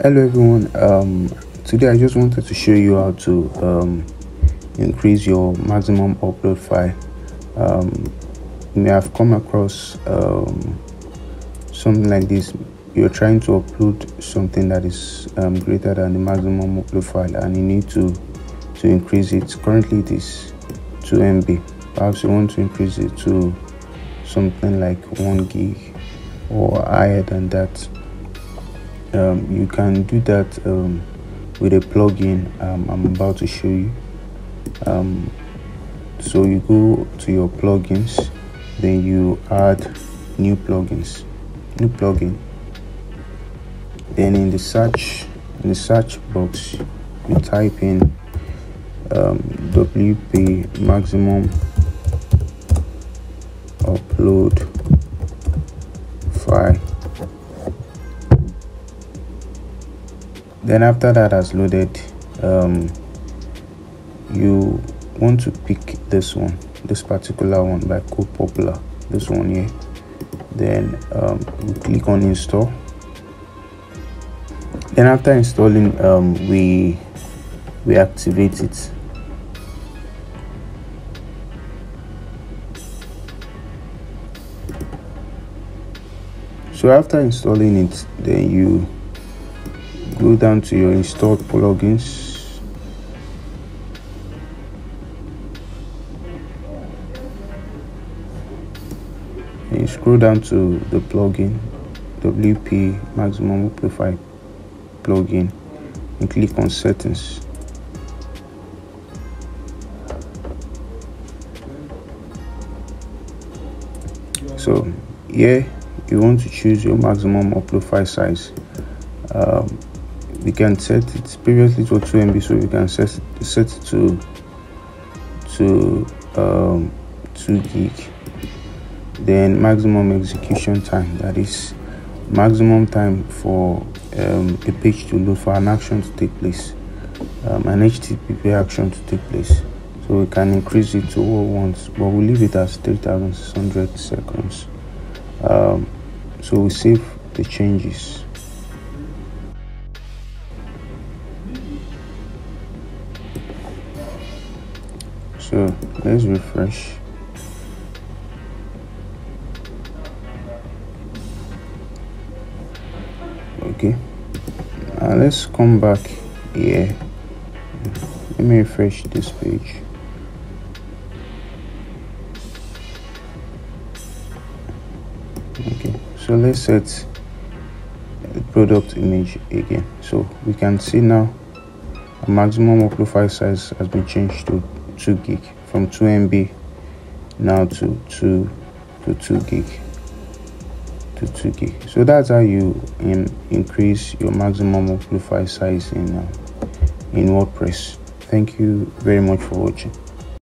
Hello everyone. Today I just wanted to show you how to increase your maximum upload file. You may have come across something like this. You're trying to upload something that is greater than the maximum upload file, and you need to increase it. Currently it is 2 MB. Perhaps you want to increase it to something like 1 gig or higher than that. You can do that with a plugin I'm about to show you. So you go to your plugins, then you add new plugin. Then in the search box you type in WP maximum upload file. Then after that has loaded, you want to pick this particular one by Code Popular, this one here. Then you click on install. Then after installing, we activate it. So after installing it, then you go down to your installed plugins. And you scroll down to the plugin, WP maximum upload file plugin, and click on settings. So here you want to choose your maximum upload file size. We can set it, previously it was 2 MB, so we can set it to 2 gig. Then maximum execution time, that is maximum time for a page to load, for an action to take place, an HTTP action to take place. So we can increase it to all once, but we'll leave it as 3600 seconds. So we save the changes. So let's refresh. Okay, now let's come back here. Let me refresh this page. Okay, so let's set the product image again. So we can see now a maximum upload file size has been changed to 2 gig, from 2 MB now to 2 gig. So that's how you increase your maximum upload file size in WordPress. Thank you very much for watching.